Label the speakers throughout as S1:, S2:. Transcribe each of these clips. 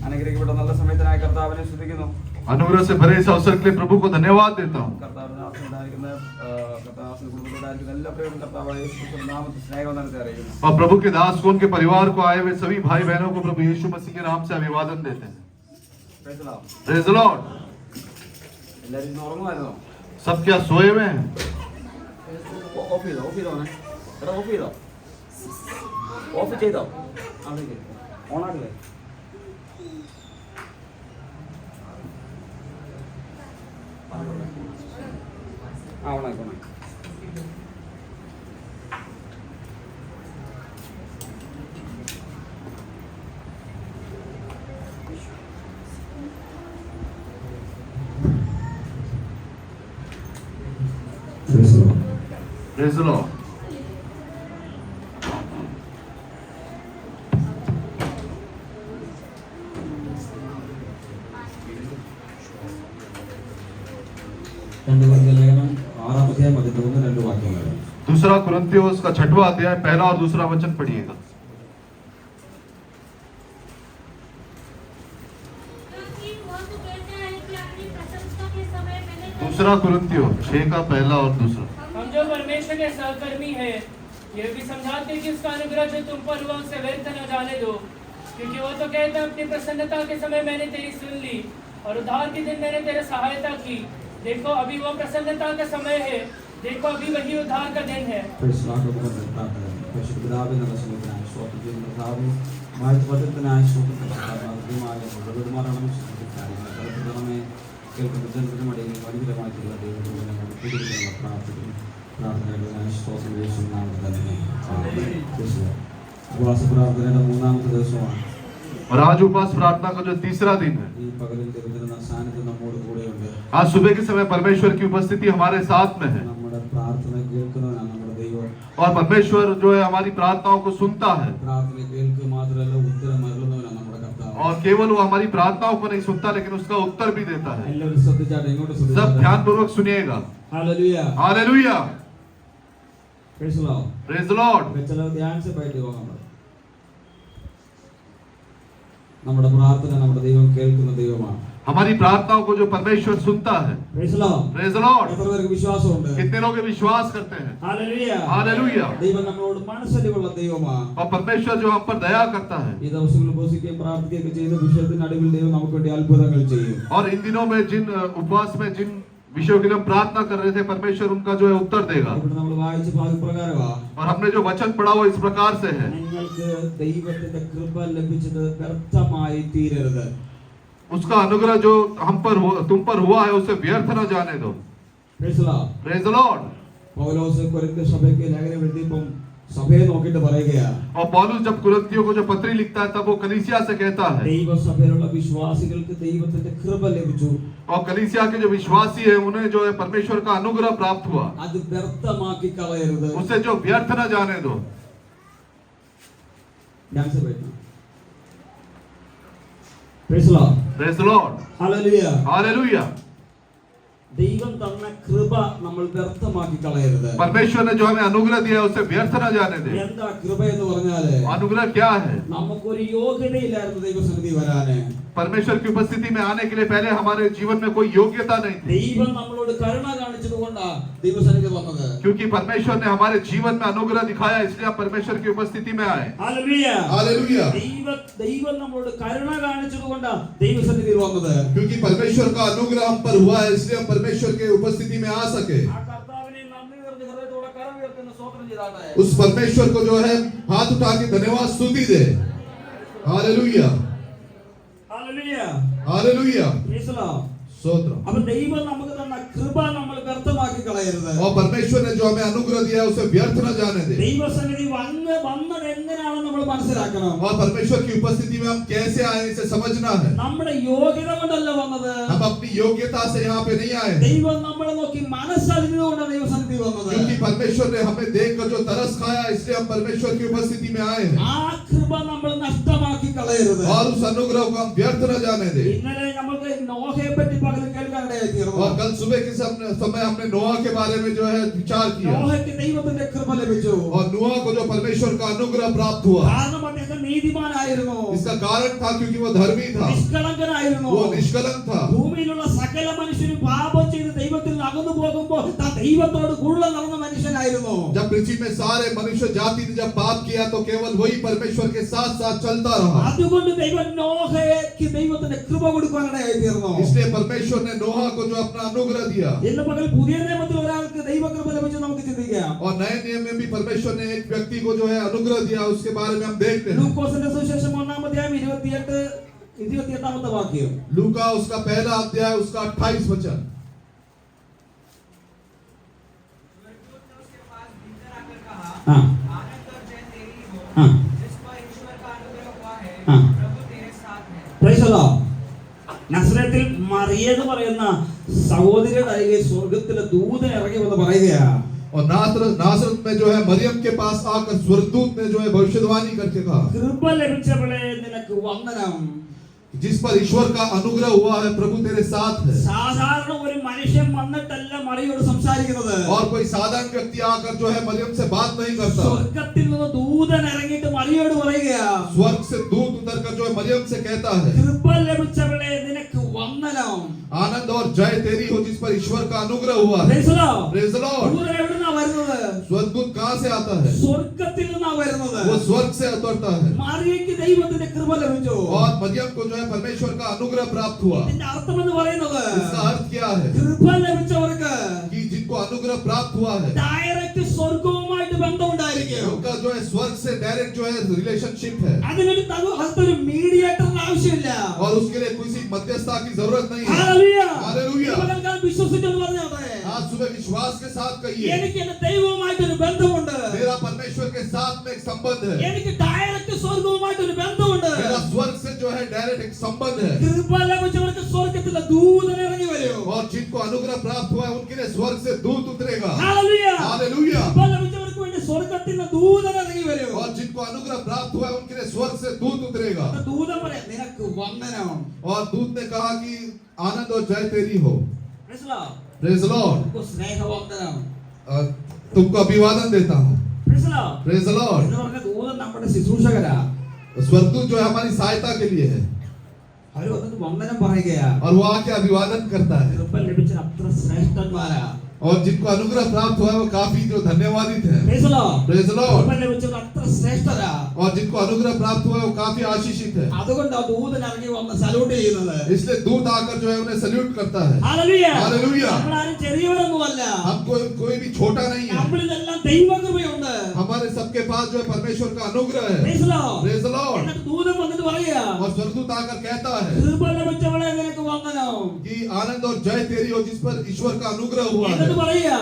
S1: അനുഗ്രഹിക്കപ്പെട്ട നല്ല സമയത്തിനായി കർത്താവിനെ സ്തുതിക്കുന്നു.
S2: अनुग्रह से भरे इस अवसर के लिए प्रभु को धन्यवाद देता हूँ।
S1: കർത്താവിന്റെ ആത്മാവിനെ എല്ലാ പ്രിയപ്പെട്ട കർത്താവായ യേശുക്രിസ്തുവിന്റെ നാമത്തിൽ സ്നേഹവന്ദനത്തെ അറിയിക്കുന്നു.
S2: और प्रभु के दास को उनके परिवार को आए हुए सभी भाई बहनों को प्रभु यीशु मसीह के नाम से अभिवादन देते हैं। Praise the Lord.
S1: എല്ലാവരും ഇന്ന് ഉറങ്ങുമായിരുന്നോ?
S2: सब क्या सोए हुए हैं?
S1: ഓഫ് ചെയ്തോ? ഓഫ് ചെയ്തോ? ഓഫ് ചെയ്തോ? ഓണാക്കില്ലേ? ഓണാക്കി.
S2: Praise the Lord. दूसरा कुरिन्थियोस का 6वां अध्याय पहला और दूसरा वचन पढ़िएगा। दूसरा कुरिन्थियोस 6 का पहला और दूसरा।
S3: हम जो परमेश्वर के सहकर्मी हैं, ये भी समझाते कि उसका अनुग्रह जो तुम पर हुआ उसे व्यर्थ न जाने दो, क्योंकि वो तो कहता अपनी प्रसन्नता के समय मैंने तेरी सुन ली और उद्धार के दिन मैंने तेरे सहायता की। देखो अभी वो प्रसन्नता का समय है, देखो अभी वही उद्धार का दिन है।
S2: और आज उपवास प्रार्थना का जो तीसरा दिन है, आज सुबह के समय परमेश्वर की उपस्थिति हमारे साथ में है और परमेश्वर जो है हमारी प्रार्थनाओं को सुनता है और केवल वो हमारी प्रार्थनाओं को नहीं सुनता लेकिन उसका उत्तर भी देता है। सब ध्यान पूर्वक सुनिएगा। हालेलुया। Praise the Lord.
S4: നമ്മുടെ പ്രാർത്ഥന നമ്മുടെ ദൈവം കേൾക്കുന്ന ദൈവമാണ്.
S2: हमारी प्रार्थनाओं को जो परमेश्वर सुनता है।
S4: Praise the Lord.
S2: Praise the Lord.
S4: എത്ര പേർക്ക് വിശ്വാസമുണ്ട്?
S2: कितने लोग विश्वास करते हैं?
S4: हालेलुया।
S2: हालेलुया।
S4: ദൈവം നമ്മളോട് മനസ്സലിവുള്ള ദൈവമാണ്.
S2: और परमेश्वर जो हम पर दया करता है।
S4: ഈ ദിവസങ്ങളിൽ ഉപവസിക്കുകയും പ്രാർത്ഥിക്കുകയും ചെയ്ത വിഷയത്തിന് നടുവിൽ ദൈവം നമുക്ക് വേണ്ടി അത്ഭുതങ്ങൾ ചെയ്യും.
S2: और इन दिनों में जिन उपवास में जिन विषयों के लिए हम प्रार्थना कर रहे थे, परमेश्वर उनका जो है उत्तर देगा।
S4: ഇവിടെ നമ്മൾ വായിച്ച ഭാഗപ്രകാരമാണ്.
S2: और हमने जो वचन पढ़ा वो इस प्रकार से है।
S4: നിങ്ങൾക്ക് ദൈവത്തിന്റെ കൃപ ലഭിച്ചത് വ്യർത്ഥമായി തീരരുത്.
S2: उसका अनुग्रह जो हम पर तुम पर हुआ है उसे व्यर्थ न जाने दो।
S4: Praise the Lord.
S2: Praise the Lord.
S4: Paulose കൊരിന്ത്യ സഭയ്ക്ക് ലേഖനം എഴുതിയപ്പോൾ സഭയെ നോക്കിയിട്ട് പറയുകയാണ്.
S2: और पौलुस जब कुरिन्थियों को जो पत्री लिखता है तब वो कलीसिया से कहता है,
S4: ദൈവസഭയിലുള്ള വിശ്വാസികൾക്ക് ദൈവത്തിന്റെ കൃപ ലഭിച്ചു.
S2: और कलीसिया के जो विश्वासी है उन्हें जो है परमेश्वर का अनुग्रह प्राप्त हुआ,
S4: അത് വ്യർത്ഥമാക്കി കളയരുത്.
S2: उसे जो व्यर्थ न जाने दो।
S4: ध्यान से बैठना. Praise the Lord.
S2: Praise the Lord.
S4: Hallelujah.
S2: Hallelujah.
S4: ദൈവം തന്ന കൃപ നമ്മൾ വ്യർത്ഥമാക്കി കളയരുത്.
S2: परमेश्वर ने जो हमें अनुग्रह दिया है उसे व्यर्थ न जाने दे।
S4: എന്താ കൃപ എന്ന് പറഞ്ഞാൽ
S2: अनुग्रह क्या है?
S4: നമുക്കൊരു യോഗ്യതയില്ലായിരുന്നു ദൈവസന്നിധി വരാൻ.
S2: परमेश्वर की उपस्थिति में आने के लिए पहले हमारे जीवन में कोई योग्यता नहीं थी,
S4: ദൈവം നമ്മളോട് കരുണ കാണിച്ചതുകൊണ്ടാണ് ദൈവസന്നിധി വന്നത്.
S2: क्योंकि परमेश्वर ने हमारे जीवन में अनुग्रह दिखाया इसलिए हम परमेश्वर की उपस्थिति में आए।
S4: हालेलुया.
S2: हालेलुया।
S4: ദൈവം നമ്മളോട് കരുണ കാണിച്ചതുകൊണ്ടാണ് ദൈവസന്നിധി വന്നത്.
S2: क्योंकि परमेश्वर का अनुग्रह हम पर हुआ है इसलिए हम परमेश्वर के उपस्थिति में आ सके। उस परमेश्वर को जो है हाथ उठा के धन्यवाद स्तुति दे। Hallelujah.
S4: Hallelujah.
S2: Hallelujah.
S4: Praise the Lord.
S2: स्तोत्रम।
S4: അപ്പോൾ ദൈവം നമുക്ക് തന്ന കൃപ നമ്മൾ വ്യർത്ഥമാക്കി കളയരുത്.
S2: और परमेश्वर ने जो हमें अनुग्रह दिया है उसे व्यर्थ न जाने दे।
S4: ദൈവസന്നിധി വന്നത് എന്തിനാണെന്ന് നമ്മൾ മനസ്സിലാക്കണം.
S2: और परमेश्वर की उपस्थिति में हम कैसे आए इसे समझना है।
S4: നമ്മുടെ യോഗ്യത കൊണ്ടല്ല വന്നത്.
S2: हम अपनी योग्यता से यहाँ पे नहीं आए।
S4: ദൈവം നമ്മളെ നോക്കി മനസ്സലിഞ്ഞുകൊണ്ടാണ് ദൈവസന്നിധി വന്നത്.
S2: क्योंकि परमेश्वर ने हमें देखकर जो तरस खाया इसलिए हम परमेश्वर की उपस्थिति में आए हैं।
S4: ആ കൃപ നമ്മൾ നഷ്ടമാക്കി കളയരുത്.
S2: और उस अनुग्रह को हम व्यर्थ न जाने दे।
S4: ഇന്നലെ നമുക്ക് നോഹയെ പറ്റി പകരം കേൾക്കാനിടയായി തീർന്നു.
S2: और कल सुबह के समय हमने नोआ के बारे में जो है विचार किया
S4: നോഹയ്ക്ക് ദൈവത്തിന്റെ കൃപ ലഭിച്ചു.
S2: और नोआ को जो परमेश्वर का अनुग्रह प्राप्त हुआ
S4: കാരണം അദ്ദേഹം നീതിമാനായിരുന്നു,
S2: इसका कारण था क्योंकि वो धर्मी था,
S4: നിഷ്കളങ്കനായിരുന്നു.
S2: वो निष्कलंक था।
S4: ഭൂമിയിലുള്ള സകല മനുഷ്യരും പാപം ചെയ്ത് ദൈവത്തിൽ നിന്ന് അകന്നു പോകുമ്പോൾ താൻ ദൈവത്തോട് കൂടുതൽ നടന്ന മനുഷ്യനായിരുന്നു.
S2: जब पृथ्वी में सारे मनुष्य जाति ने जब पाप किया तो केवल वही परमेश्वर के साथ साथ चलता रहा।
S4: അതുകൊണ്ട് ദൈവം നോഹയ്ക്ക് ദൈവത്തിന്റെ കൃപ കൊടുക്കാനിടയായി തീർന്നു.
S2: इसलिए परमेश्वर ने नोहा को जो अपना अनुग्रह दिया।
S4: ഇന്ന് പകൽ പുതിയ നിയമത്തിൽ ഒരാൾക്ക് ദൈവകൃപ ലഭിച്ചു നമുക്ക് ചിന്തിക്കാം.
S2: और नए नियम में भी परमेश्वर ने एक व्यक्ति को जो है अनुग्रह दिया, उसके बारे में हम देखते हैं।
S4: ലൂക്കോസിന്റെ സുവിശേഷം 1-ാം അധ്യായം 28-ാമത്തെ വാക്യം.
S2: लूका उसका पहला अध्याय उसका 28 वचन।
S4: हाँ
S5: आनंद और जय तेरी हो,
S4: हाँ
S5: जिस पर ईश्वर का अनुग्रह हुआ है,
S4: हाँ।
S5: प्रभु तेरे साथ है।
S4: Praise the Lord. നസ്രത്തിൽ മറിയ എന്ന് പറയുന്ന സഹോദരിയുടെ അരികെ സ്വർഗത്തിലെ ദൂതൻ ഇറങ്ങി വന്ന് പറയുകയാ.
S2: और नासरत में जो है मरियम के पास आकर स्वर्गदूत ने जो है भविष्यवाणी करके कहा,
S4: കൃപ ലഭിച്ചവളെ നിനക്ക് വന്ദനം.
S2: जिस पर ईश्वर का अनुग्रह हुआ है, प्रभु तेरे साथ है।
S4: സാധാരണ ഒരു മനുഷ്യൻ വന്നിട്ടല്ല മറിയോട് സംസാരിക്കുന്നത്.
S2: और कोई साधारण व्यक्ति आकर जो है मरियम से बात नहीं करता।
S4: സ്വർഗത്തിൽ നിന്ന് ദൂതൻ ഇറങ്ങിയിട്ട് മറിയോട് പറയുകയാ,
S2: स्वर्ग से दूत उतरकर जो है मरियम से कहता है,
S4: കൃപ ലഭിച്ചവളെ നിനക്ക് വന്ദനം.
S2: आनंद और जय तेरी हो, जिस पर ईश्वर का अनुग्रह हुआ है।
S4: Praise the Lord.
S2: Praise the Lord।
S4: ദൂതൻ എവിടുന്നാ വരുന്നത്?
S2: स्वर्गदूत कहाँ से आता है?
S4: സ്വർഗത്തിൽ നിന്നാ വരുന്നത്.
S2: वो स्वर्ग से उतरता है।
S4: മറിയയ്ക്ക് ദൈവത്തിന്റെ കൃപ ലഭിച്ചു.
S2: और मरियम को जो है परमेश्वर का अनुग्रह प्राप्त हुआ।
S4: ഇതിന്റെ അർത്ഥം എന്ന് പറയുന്നത്
S2: इसका अर्थ क्या है?
S4: കൃപ ലഭിച്ചവർക്ക്
S2: कि जिनको अनुग्रह प्राप्त हुआ है,
S4: ഡയറക്റ്റ് സ്വർഗവുമായിട്ട് ബന്ധമുണ്ടായിരിക്കും.
S2: उनका जो है स्वर्ग से डायरेक्ट जो है रिलेशनशिप है।
S4: അതിനൊരു അതൊരു മീഡിയേറ്ററിന്റെ ആവശ്യമില്ല.
S2: और उसके लिए किसी मध्यस्थता की जरूरत नहीं है।
S4: ഹല്ലേലൂയ.
S2: ഹല്ലേലൂയ.
S4: ഇവരെല്ലാം വിശ്വസിച്ചെന്ന് പറഞ്ഞോട്ടെ.
S2: आज सुबह विश्वास के साथ कहिए,
S4: എനിക്ക് എന്റെ ദൈവവുമായിട്ടൊരു ബന്ധമുണ്ട്.
S2: मेरा परमेश्वर के साथ में एक संबंध है।
S4: എനിക്ക് ഡയറക്റ്റ് സ്വർഗവുമായിട്ടൊരു ബന്ധമുണ്ട്.
S2: मेरा स्वर्ग से जो है डायरेक्ट एक संबंध है।
S4: കൃപ ലഭിച്ചവർക്ക് സ്വർഗത്തിലെ ദൂതൻ ഇറങ്ങി വരും.
S2: और जिनको अनुग्रह प्राप्त हुआ है, उनके लिए स्वर्ग से दूत उतरेगा।
S4: ഹല്ലേലൂയ.
S2: हालेलुया।
S4: കൃപ ലഭിച്ചവർക്ക് വേണ്ടി സ്വർഗത്തിൽ നിന്ന് ദൂതൻ ഇറങ്ങി വരും.
S2: और जिनको अनुग्रह प्राप्त हुआ है, उनके लिए स्वर्ग से दूत उतरेगा।
S4: ദൂതൻ പറയാം നിനക്ക് വന്ദനം.
S2: और दूत ने कहा कि आनंद और जय तेरी हो।
S4: Praise the Lord.
S2: Praise the Lord.
S4: നിനക്ക് സ്നേഹവന്ദനം.
S2: तुमको अभिवादन देता हूँ।
S4: Praise the Lord.
S2: Praise the Lord.
S4: എന്ന് പറഞ്ഞ ദൂതൻ നമ്മുടെ ശുശ്രൂഷകരാ.
S2: स्वर्गदूत जो है हमारी सहायता के लिए है।
S4: അവർ വന്നിട്ട് വന്ദനം പറയുകയാ.
S2: और वो आके अभिवादन करता है।
S4: കൃപ ലഭിച്ച അത്ര ശ്രേഷ്ഠന്മാരാ.
S2: और जिनको अनुग्रह प्राप्त हुआ है, वो काफी जो धन्यवादित है।
S4: Praise the Lord.
S2: Praise the Lord.
S4: കൃപ ലഭിച്ചവർ അത്ര ശ്രേഷ്ഠരാ.
S2: और जिनको अनुग्रह प्राप्त हुआ है, वो काफी आशीषित है।
S4: അതുകൊണ്ട് ആ ദൂതൻ ഇറങ്ങി വന്ന് സല്യൂട്ട് ചെയ്യുന്നത്.
S2: इसलिए दूत आकर जो है उन्हें सल्यूट करता है।
S4: ഹല്ലേലൂയ.
S2: हालेलुया।
S4: നമ്മളാരും ചെറിയവരൊന്നുമല്ല.
S2: हम कोई भी छोटा नहीं है।
S4: നമ്മളിലെല്ലാം ദൈവകൃപയുണ്ട്.
S2: हमारे सबके पास जो है परमेश्वर का अनुग्रह है।
S4: Praise the Lord.
S2: Praise the Lord.
S4: എന്നിട്ട് ദൂതൻ വന്നിട്ട് പറയാ,
S2: और स्वर्गदूत आकर कहता है
S4: കൃപ ലഭിച്ചവളെ നിനക്ക് വന്ദനം.
S2: कि आनंद और जय तेरी हो, जिस पर ईश्वर का अनुग्रह हुआ है।
S4: എന്നിട്ട് പറയാ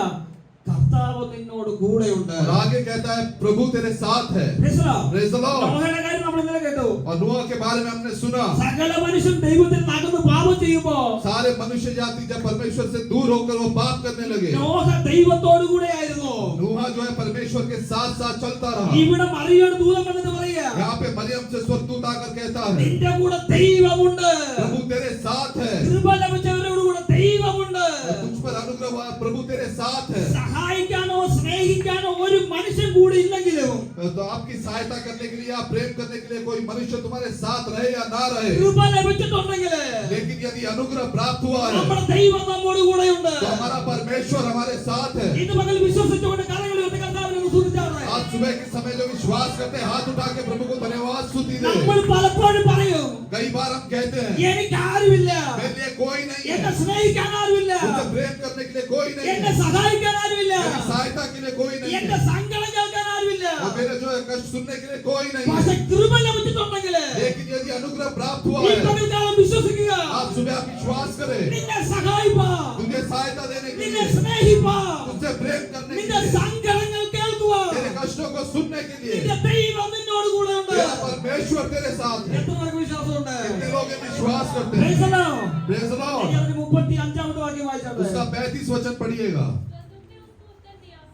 S4: കർത്താവ് നിന്നോട് കൂടെയുണ്ട്.
S2: और आगे कहता है प्रभु तेरे साथ है।
S4: Praise the Lord.
S2: Praise the Lord.
S4: നോഹയുടെ കാര്യം നമ്മൾ ഇന്നലെ കേട്ടു.
S2: और नूह के बारे में हमने सुना,
S4: സകല മനുഷ്യൻ ദൈവത്തിൽ നകന്ന് പാപം ചെയ്യുമ്പോ
S2: सारे मनुष्य जाति जब परमेश्वर से दूर होकर वो पाप करने लगे,
S4: നോഹ ദൈവത്തോടു കൂടെ ആയിരുന്നു.
S2: नूह जो है परमेश्वर के साथ साथ चलता रहा।
S4: ഇവിടെ മറിയയുടെ ദൂതൻ വന്നിട്ട് പറയാ,
S2: यहाँ पे मरियम से स्वर्गदूत आकर कहता है
S4: നിന്റെ കൂടെ ദൈവമുണ്ട്.
S2: प्रभु तेरे साथ है।
S4: കൃപ ലഭിച്ചവരുടെ കൂടെ ദൈവമുണ്ട്.
S2: और तुझ पर अनुग्रह हुआ है, प्रभु तेरे साथ है।
S4: സഹായിക്കാനോ സ്നേഹിക്കാനോ ഒരു മനുഷ്യൻ കൂടി ഇല്ലെങ്കിലും
S2: तो आपकी सहायता करने के लिए या प्रेम करने के लिए कोई मनुष्य तुम्हारे साथ रहे या ना रहे,
S4: കൃപ ലഭിച്ചിട്ടുണ്ടെങ്കിൽ
S2: लेकिन यदि अनुग्रह प्राप्त हुआ है,
S4: നമ്മുടെ ദൈവം നമ്മോട് കൂടെയുണ്ട്.
S2: तो हमारा परमेश्वर हमारे साथ है।
S4: ഇത് മകൾ വിശ്വസിച്ചുകൊണ്ട് കരങ്ങൾ ഉയർത്തി കർത്താവിനെ സ്തുതിച്ചാട്ടെ.
S2: आज सुबह के समय जो विश्वास करते हैं, हाथ उठा के प्रभु को धन्यवाद स्तुति दे।
S4: നമ്മൾ പലപ്പോഴും പറയും
S2: कई बार हम कहते हैं
S4: എനിക്ക് ആരുമില്ല,
S2: मेरे लिए कोई नहीं
S4: എന്നെ
S2: है,
S4: സ്നേഹിക്കാൻ ആരുമില്ല,
S2: मुझे प्रेम करने के लिए कोई नहीं
S4: എന്നെ
S2: है,
S4: സഹായിക്കാൻ ആരുമില്ല,
S2: मेरी सहायता के लिए कोई नहीं
S4: എന്റെ
S2: है,
S4: സങ്കടം കേൾക്കാൻ ആരുമില്ല.
S2: और मेरे जो है कष्ट सुनने के लिए कोई नहीं
S4: പക്ഷെ
S2: है।
S4: കൃപ ലഭിച്ചിട്ടുണ്ടെങ്കിൽ
S2: लेकिन यदि अनुग्रह प्राप्त हुआ
S4: ഈ
S2: है,
S4: പകൽക്കാലം വിശ്വസിക്കുക,
S2: आज सुबह आप विश्वास करें,
S4: നിന്നെ സഹായിപ്പാ,
S2: तुझे सहायता देने के
S4: നിന്നെ
S2: लिए,
S4: സ്നേഹിപ്പാ,
S2: तुझसे प्रेम करने के
S4: നിന്റെ
S2: लिए,
S4: സങ്കടങ്ങൾ കേൾക്കുക,
S2: तेरे कष्टों को सुनने के लिए,
S4: നിന്റെ ദൈവം നിന്നോട് കൂടെ ഉണ്ട്.
S2: तेरा परमेश्वर तेरे साथ है।
S4: എത്ര പേർക്ക് വിശ്വാസമുണ്ട്?
S2: कितने लोग ये विश्वास करते
S4: Praise
S2: हैं?
S4: the Lord.
S2: Praise the Lord.
S4: ഇനി അതിന്റെ 35-ാമത്തെ വാക്യം വായിച്ചാട്ടെ.
S2: उसका 35 वचन पढ़िएगा।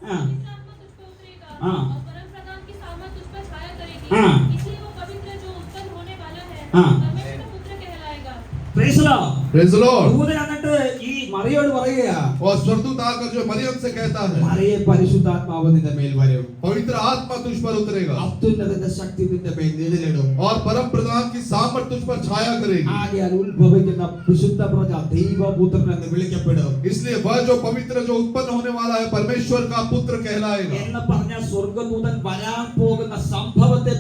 S4: हाँ। हाँ।
S6: हाँ।
S4: हाँ।
S6: इसलिए वो पवित्र जो उत्पन्न होने वाला है
S4: हाँ।
S6: परमेश्वर का पुत्र कहलाएगा।
S4: Praise the Lord.
S2: Praise the Lord.
S4: ദൂതൻ എന്നിട്ട് ഈ മറിയോട് പറയുകയാ,
S2: और स्वर्गदूत आकर जो मरियम से कहता है,
S4: മറിയെ പരിശുദ്ധാത്മാവ് നിന്റെ മേൽ വരും,
S2: पवित्र आत्मा तुझ पर उतरेगा
S4: അത്യുന്നതന്റെ ശക്തി നിന്റെ മേൽ നിഴലിടും.
S2: और परम प्रधान की सामर्थ तुझ पर छाया करेगी।
S4: ആകയാൽ ഉത്ഭവിക്കുന്ന വിശുദ്ധ പ്രജ ദൈവപുത്രൻ എന്ന് വിളിക്കപ്പെടും
S2: इसलिए वह जो पवित्र जो उत्पन्न होने वाला है परमेश्वर का पुत्र कहलाएगा।
S4: എന്ന് പറഞ്ഞ സ്വർഗ്ഗദൂതൻ വരാൻ പോകുന്ന സംഭവത്തെ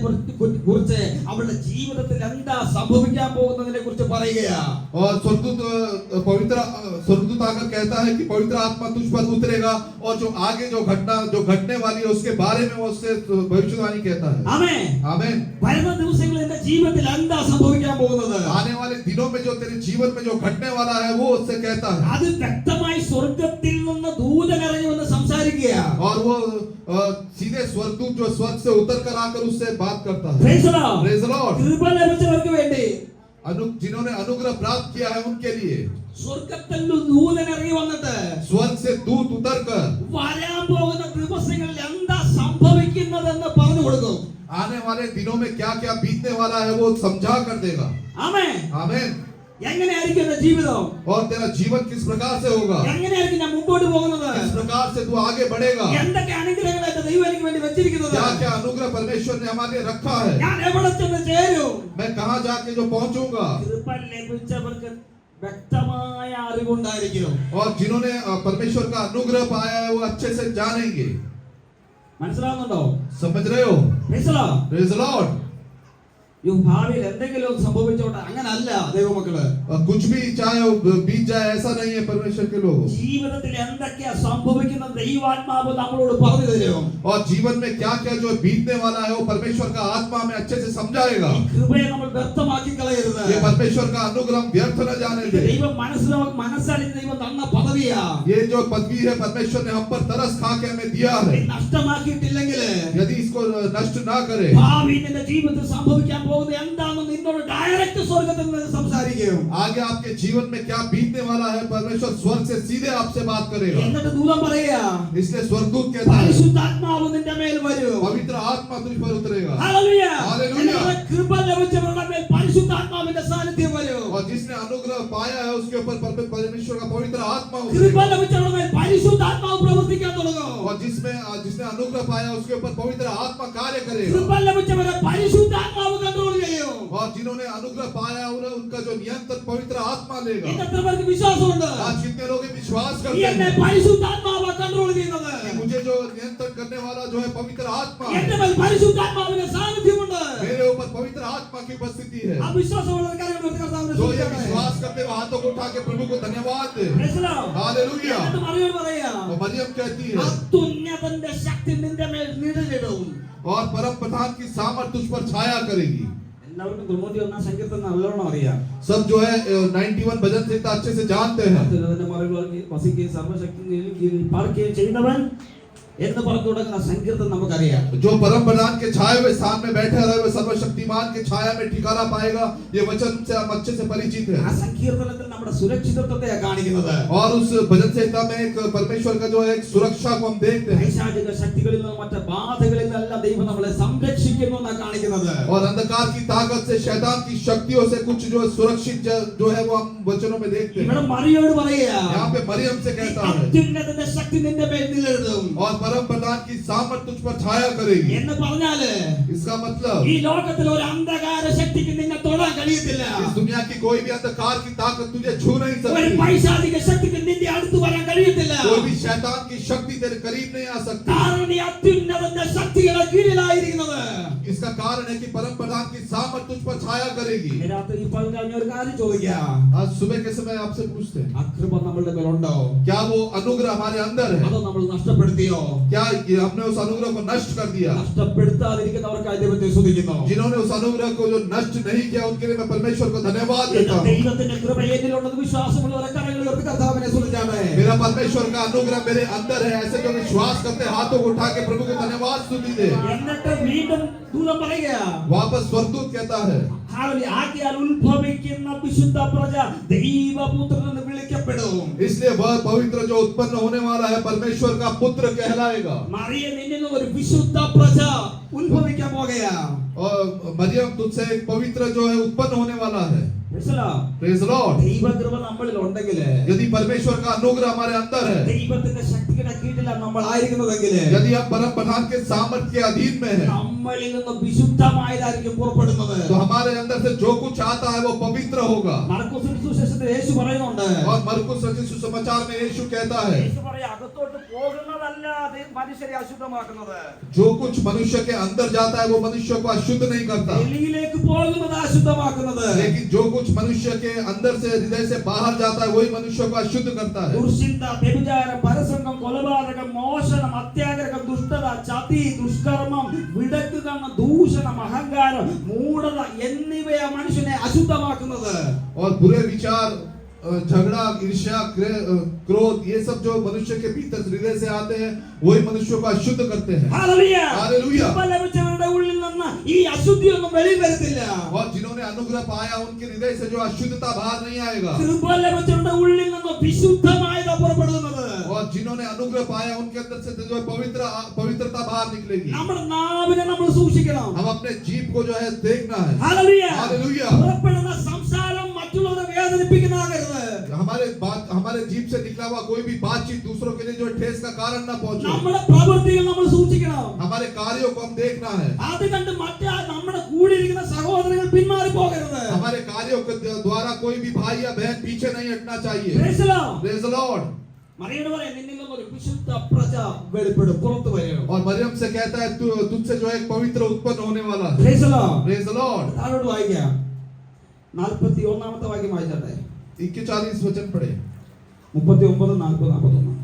S4: കുറിച്ച് അവളുടെ ജീവിതത്തിൽ എന്താ സംഭവിക്കാൻ പോകുന്നതിനെ കുറിച്ച് പറയുകയാ.
S2: और स्वर्गदूत आकर कहता है कि पवित्र आत्मा तुझ पर उतरेगा और जो आगे जो घटने वाली है उसके बारे में वो उससे भविष्यवाणी कहता है।
S4: ആമേൻ.
S2: आमीन।
S4: വരുന്ന ദിവസങ്ങളിൽ എന്റെ ജീവിതത്തിൽ എന്താ സംഭവിക്കാൻ പോകുന്നത്?
S2: आने वाले दिनों में जो तेरे जीवन में जो घटने वाला है वो उससे कहता है।
S4: അത് വ്യക്തമായി സ്വർഗ്ഗത്തിൽ നിന്ന് ദൂതൻ ഇറങ്ങി വന്ന് സംസാരിക്കുകയാ.
S2: और वो सीधे स्वर्गदूत जो स्वर्ग से उतर कर आकर उससे बात करता है।
S4: Praise the Lord.
S2: Praise the Lord।
S4: കൃപ ലഭിച്ചവർക്ക് വേണ്ടി
S2: जिन्होंने अनुग्रह प्राप्त किया है उनके लिए
S4: സ്വർഗ്ഗത്തിൽ നിന്ന് ദൂതൻ ഇറങ്ങി വന്നിട്ട്
S2: स्वर्ग से दूत उतर कर
S4: വരാൻ പോകുന്ന ദിവസങ്ങളിൽ എന്താ സംഭവിക്കുന്നതെന്ന് പറഞ്ഞു കൊടുക്കും.
S2: आने वाले दिनों में क्या क्या बीतने वाला है वो समझा कर देगा।
S4: ആമേൻ.
S2: आमीन।
S4: എങ്ങനെയായിരിക്കും എന്റെ ജീവിതം?
S2: और तेरा जीवन किस प्रकार से होगा,
S4: എങ്ങനെയായിരിക്കും ഞാൻ മുമ്പോട്ട് പോകുന്നത്?
S2: किस प्रकार से तू आगे बढ़ेगा,
S4: എന്തൊക്കെ അനുഗ്രഹങ്ങളായിട്ട് ദൈവം എനിക്ക് വേണ്ടി വെച്ചിരിക്കുന്നത്?
S2: क्या क्या अनुग्रह परमेश्वर ने हमारे लिए रखा है,
S4: ഞാൻ എവിടെ ചെന്ന് ചേരും?
S2: मैं कहां जाके जो पहुंचूंगा।
S4: കൃപ ലഭിച്ചവർക്ക് വ്യക്തമായ അറിവുണ്ടായിരിക്കും.
S2: और जिन्होंने परमेश्वर का अनुग्रह पाया है वो अच्छे से जानेंगे।
S4: മനസ്സിലാവുന്നുണ്ടോ?
S2: समझ रहे हो?
S4: Praise the Lord.
S2: Praise the Lord।
S4: ഈ ഭാവിയിൽ എന്തെങ്കിലും സംഭവിച്ചോട്ടെ, അങ്ങനല്ല ദൈവമക്കള്.
S2: कुछ भी चाहे वो बीत जाए ऐसा नहीं है परमेश्वर के लोगों।
S4: ജീവിതത്തിൽ എന്തൊക്കെയാ സംഭവിക്കുന്നത് ദൈവാത്മാവ് നമ്മളോട് പറഞ്ഞു തരും.
S2: और जीवन में क्या क्या जो बीतने वाला है वो परमेश्वर का आत्मा में अच्छे से समझाएगा।
S4: കൃപയെ നമ്മൾ വ്യക്തമാക്കി കളയരുത്.
S2: ये परमेश्वर का अनुग्रह व्यर्थ न जाने दे।
S4: ദൈവം മനസ്സിലാക്കി ദൈവം തന്ന പദവിയാ.
S2: ये जो पदवी है परमेश्वर ने हम पर तरस खा के हमें दिया है।
S4: നഷ്ടമാക്കിയിട്ടില്ലെങ്കിൽ
S2: यदि इसको नष्ट ना करे,
S4: ഭാവി നിന്റെ ജീവിതത്തിൽ സംഭവിക്കാൻ പോകുന്നത് എന്താണെന്ന് നിന്നോട് ഡയറക്റ്റ് സ്വർഗ്ഗത്തിൽ നിന്ന് സംസാരിക്കും.
S2: आगे आपके जीवन में क्या बीतने वाला है परमेश्वर स्वर्ग से सीधे आपसे बात करेगा।
S4: എന്നിട്ട് ദൂതൻ പറയാ,
S2: इसलिए स्वर्गदूत कहता है
S4: പരിശുദ്ധാത്മാവ് നിന്റെ മേൽ വരും.
S2: पवित्र आत्मा तुझ पर उतरेगा।
S4: ഹല്ലേലൂയ.
S2: ഹല്ലേലൂയ.
S4: എന്നിട്ട് കൃപ ലഭിച്ചവരുടെ മേൽ പരിശുദ്ധാത്മാവിന്റെ സാന്നിധ്യം വരും.
S2: और जिसने अनुग्रह पाया है उसके ऊपर परमेश्वर का पवित्र आत्मा
S4: കൃപ
S2: उतरेगा।
S4: ലഭിച്ചവരുടെ മേൽ പരിശുദ്ധാത്മാവ് പ്രവർത്തിക്കാൻ തുടങ്ങും.
S2: और जिसने अनुग्रह पाया उसके ऊपर पवित्र आत्मा कार्य करेगा।
S4: കൃപ ലഭിച്ചവരെ പരിശുദ്ധാത്മാവ് കൺട്രോൾ ചെയ്യും.
S2: और जिन्होंने अनुग्रह पाया उनका जो नियंत्रण पवित्र आत्मा लेगा।
S4: ഇന്ന് എത്ര പേർക്ക് വിശ്വാസമുണ്ട്?
S2: आज कितने लोग ये विश्वास
S4: ഈ
S2: करते
S4: എന്നെ
S2: हैं
S4: പരിശുദ്ധാത്മാവ് കൺട്രോൾ ചെയ്യുന്നത്?
S2: कि मुझे जो नियंत्रण करने वाला जो है पवित्र आत्मा है,
S4: എന്റെ മേൽ പരിശുദ്ധാത്മാവിന്റെ സാന്നിധ്യമുണ്ട്.
S2: मेरे ऊपर पवित्र आत्मा की उपस्थिति है।
S4: ആ വിശ്വാസമുള്ള കാര്യങ്ങൾ കർത്താവിനെ
S2: जो ये
S4: സ്തുതിക്കട്ടെ.
S2: विश्वास करते हुए हाथों को उठा के प्रभु को धन्यवाद दे।
S4: Praise the Lord.
S2: हालेलुया।
S4: എന്നിട്ട് മറിയം പറയാ,
S2: और मरियम कहती है
S4: അത്യുന്നതന്റെ ശക്തി നിന്റെ മേൽ നിഴലിടും.
S2: और परम प्रधान की सामर्थ तुझ पर छाया करेगी।
S4: എല്ലാവർക്കും 91 സങ്കീർത്തനം നല്ലോണം അറിയാം.
S2: सब जो है 91 भजन से अच्छे से जानते हैं।
S4: അത്യുന്നതന്റെ മറവിൽ വസിക്കുകയും സർവ്വശക്തിയിൽ പാർക്കുകയും ചെയ്യുന്നവൻ എന്ന് പറഞ്ഞു തുടങ്ങുന്ന സങ്കീർത്തനം നമുക്കറിയാം.
S2: जो परम प्रधान के छाए हुए स्थान में बैठे रहे हुए सर्वशक्तिमान के छाया में ठिकाना पाएगा, ये वचन से हम अच्छे से परिचित
S4: ആ
S2: है।
S4: സങ്കീർത്തനത്തിൽ നമ്മുടെ സുരക്ഷിതത്വത്തെയാണ് കാണിക്കുന്നത്.
S2: और उस भजन संहिता में एक परमेश्वर का जो है एक सुरक्षा को हम देखते हैं।
S4: പൈശാചിക ശക്തികളിൽ നിന്നും മറ്റ് ബാധകളിൽ നിന്നെല്ലാം ദൈവം നമ്മളെ സംരക്ഷിക്കുന്നു എന്നാണ് കാണിക്കുന്നത്.
S2: और अंधकार की ताकत से शैतान की शक्तियों से कुछ जो सुरक्षित जो है वो हम वचनों में देखते हैं।
S4: ഇവിടെ മറിയോട് പറയുക,
S2: यहाँ पे मरियम से कहता है
S4: അത്യുന്നതന്റെ ശക്തി നിന്റെ മേൽ നിഴലിടും.
S2: और परम प्रधान की सामर्थ तुझ पर छाया करेगी।
S4: എന്ന് പറഞ്ഞാല്
S2: इसका मतलब
S4: ഈ ലോകത്തിൽ ഒരു അന്ധകാര ശക്തിക്ക് നിന്നെ തൊടാൻ കഴിയത്തില്ല.
S2: इस दुनिया की कोई भी अंधकार की ताकत तुझे छू नहीं
S4: ഒരു
S2: सकती।
S4: പൈശാചിക ശക്തിക്ക് നിന്റെ അടുത്ത് വരാൻ കഴിയത്തില്ല.
S2: कोई भी शैतान की शक्ति तेरे करीब नहीं आ सकती।
S4: കാരണം നീ അത്യുന്നതന്റെ ശക്തിയുടെ കീഴിലായിരിക്കുന്നത്.
S2: इसका कारण है कि परम प्रधान की सामर्थ तुझ पर छाया करेगी।
S4: ഇതിനകത്ത് ഈ പറഞ്ഞ ഒരു കാര്യം ചോദിക്കാം,
S2: आज सुबह के समय आपसे पूछते हैं
S4: ആ കൃപ നമ്മളുടെ മേലുണ്ടോ?
S2: क्या वो अनुग्रह हमारे अंदर है?
S4: അതോ നമ്മൾ നഷ്ടപ്പെടുത്തിയോ?
S2: क्या ये हमने उस अनुग्रह को नष्ट कर दिया?
S4: നഷ്ടപ്പെടുത്താതിരിക്കുന്നവർക്കായി ദൈവത്തെ സ്തുതിക്കുന്നു.
S2: जिन्होंने उस अनुग्रह को जो नष्ट नहीं किया उनके लिए मैं परमेश्वर को धन्यवाद देता हूँ।
S4: ദൈവത്തിന്റെ കൃപ എന്നിലുള്ളത് വിശ്വാസമുള്ളവരെ കരങ്ങൾ ഉയർത്തി കർത്താവിനെ സ്തുതിച്ചാട്ടെ.
S2: मेरा परमेश्वर का अनुग्रह मेरे अंदर है। ऐसे जो विश्वास करते हैं हाथों को उठा के प्रभु को धन्यवाद स्तुति दे।
S4: എന്നിട്ട് വീണ്ടും ദൂതൻ പറയുക,
S2: वापस स्वर्गदूत कहता है
S4: ആകയാൽ ഉത്ഭവിക്കുന്ന വിശുദ്ധ പ്രജ ദൈവപുത്രൻ എന്ന് വിളിക്കപ്പെടും.
S2: इसलिए वह पवित्र जो उत्पन्न होने वाला है परमेश्वर का पुत्र कहलाएगा।
S4: മറിയ നിന്നിൽ ഒരു വിശുദ്ധ പ്രജ ഉത്ഭവിക്കാൻ പോകുകയാ.
S2: और मरियम तुझसे एक पवित्र जो है उत्पन्न होने वाला है। Praise the Lord.
S4: ദൈവകൃപ നമ്മളിൽ ഉണ്ടെങ്കിൽ,
S2: यदि परमेश्वर का अनुग्रह हमारे अंदर है,
S4: ദൈവത്തിന്റെ ശക്തിയുടെ കീഴിലാണ് നമ്മൾ ആയിരിക്കുന്നതെങ്കിൽ,
S2: यदि हम परम प्रधान के सामर्थ्य के अधीन में है,
S4: നമ്മളിൽ നിന്ന് വിശുദ്ധമായതായിരിക്കും പുറപ്പെടുന്നത്.
S2: तो हमारे अंदर से जो कुछ आता है वो पवित्र होगा.
S4: മർക്കോസിന്റെ സുവിശേഷത്തിൽ യേശു പറയുന്നുണ്ട്,
S2: और मरकुस रचित सुसमाचार में यीशु कहता है,
S4: യേശു പറയാ, അകത്തോട്ട് പോകുന്നതല്ല മനുഷ്യരെ അശുദ്ധമാക്കുന്നത്,
S2: जो कुछ मनुष्य के अंदर जाता है वो मनुष्य को अशुद्ध नहीं करता,
S4: വെളിയിലേക്ക് പോകുന്നത് അശുദ്ധമാക്കുന്നത്.
S2: लेकिन जो कुछ मनुष्य के अंदर से हृदय से बाहर जाता है वही मनुष्य को अशुद्ध करता है.
S4: ദുർചിന്ത, വ്യഭിചാരം, പരസംഗം, കൊലപാതകം, മോഷണം, അത്യാഗ്രഹം, ദുഷ്ടത, ചതി, ദുഷ്കർമ്മം, വിടക്കുകണ്ണ, ദൂഷണം, അഹങ്കാരം, മൂഢത എന്നിവയാ മനുഷ്യനെ അശുദ്ധമാക്കുന്നത്.
S2: और बुरे विचार, झगड़ा, ईर्ष्या, क्रोध, ये सब जो मनुष्य के भीतर हृदय से आते हैं वही मनुष्य को अशुद्ध करते हैं.
S4: ഹല്ലേലൂയ.
S2: हालेलुया.
S4: കൃപ ലഭിച്ചവരുടെ ഉള്ളിൽ നിന്ന് ഈ അശുദ്ധിയൊന്നും വെളിയിൽ വരത്തില്ല.
S2: और जिन्होंने अनुग्रह पाया उनके हृदय से जो अशुद्धता बाहर नहीं आएगा.
S4: കൃപ ലഭിച്ചവരുടെ ഉള്ളിൽ നിന്ന് വിശുദ്ധമായതാ പുറപ്പെടുന്നത്.
S2: और जिन्होंने अनुग्रह पाया उनके अंदर से जो पवित्रता बाहर निकलेगी.
S4: നമ്മുടെ നാവിനെ നമ്മൾ സൂക്ഷിക്കണം.
S2: हम अपने जीभ को जो है देखना है.
S4: ഹല്ലേലൂയ.
S2: हालेलुया.
S4: പുറപ്പെടുന്ന സംസാരം മറ്റുള്ളവരെ വേദനിപ്പിക്കുന്നതാകരുത്.
S2: हमारे जीभ से निकला हुआ कोई भी बातचीत दूसरों के लिए जो ठेस का कारण ना पहुंचे.
S4: നമ്മുടെ പ്രവൃത്തികൾ നമ്മൾ സൂക്ഷിക്കണം.
S2: हमारे कार्यों को हम देखना है.
S4: അത് കണ്ട് മറ്റേ നമ്മുടെ കൂടിയിരിക്കുന്ന സഹോദരങ്ങൾ പിന്മാറി പോകരുത്.
S2: हमारे कार्यों के द्वारा कोई भी भाई या बहन पीछे नहीं हटना चाहिए.
S4: Praise the Lord.
S2: Praise the Lord.
S4: മറിയോട് പറയാം, നിന്നിൽ നിന്ന് ഒരു വിശുദ്ധ പ്രജ വെളിപ്പെടും, പുറത്തു വരണം.
S2: और मरियम से कहता है तुझसे जो है एक पवित्र उत्पन्न होने वाला है.
S4: Praise the Lord.
S2: Praise the Lord.
S4: താഴോട്ട് വായിക്കാം. 41ാമത്തെ വാക്യം വായിച്ചാട്ടെ.
S2: 41 वचन पढ़े.
S4: 39, 40, 41.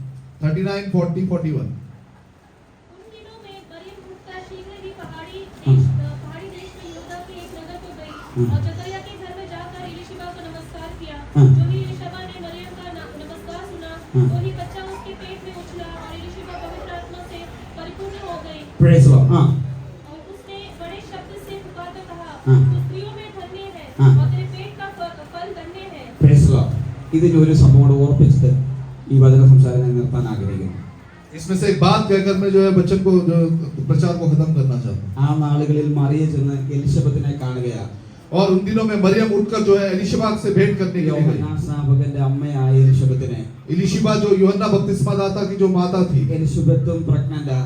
S2: 39, 40, 41.
S6: उन दिनों में मरियम उठकर शीघ्र ही पहाड़ी देश में यहूदा के एक नगर को गई और जकरिया के घर में जाकर एलीशिबा को नमस्कार किया. जो ही एलीशिबा ने मरियम का नमस्कार सुना, तो ही बच्चा उसके पेट में उछला और एलीशिबा पवित्र आत्मा से परिपूर्ण हो गई.
S4: Praise the Lord.
S6: और उसने बड़े शब्द से पुकारकर कहा,
S4: हाँ।
S6: तू स्त्रियों में धन्य है
S4: हाँ।
S6: और तेरे पेट का फल धन्य है.
S4: Praise the Lord. ഇതിന്റെ ഒരു സംഭവം കൂടെ ഓർപ്പിച്ചിട്ട് ഈ വചന സംസാരം ഞാൻ നിർത്താൻ ആഗ്രഹിക്കുന്നു.
S2: इसमें से एक बात कहकर मैं जो है बच्चन को जो प्रचार को खत्म करना चाहता हूँ.
S4: ആ നാളുകളിൽ മറിയ ചെന്ന് എലിശബത്തിനെ കാണുകയാണ്.
S2: और उन दिनों में मरियम उठकर जो है एलिशिबा से भेंट करने के लिए गई.
S4: യോഹന്നാൻ സ്നാപകന്റെ അമ്മയായ എലിശബത്തിനെ,
S2: एलिशिबा जो यूहन्ना बपतिस्मा दाता की जो माता थी,
S4: എലിശബത്തും പ്രഗ്നന്റാ.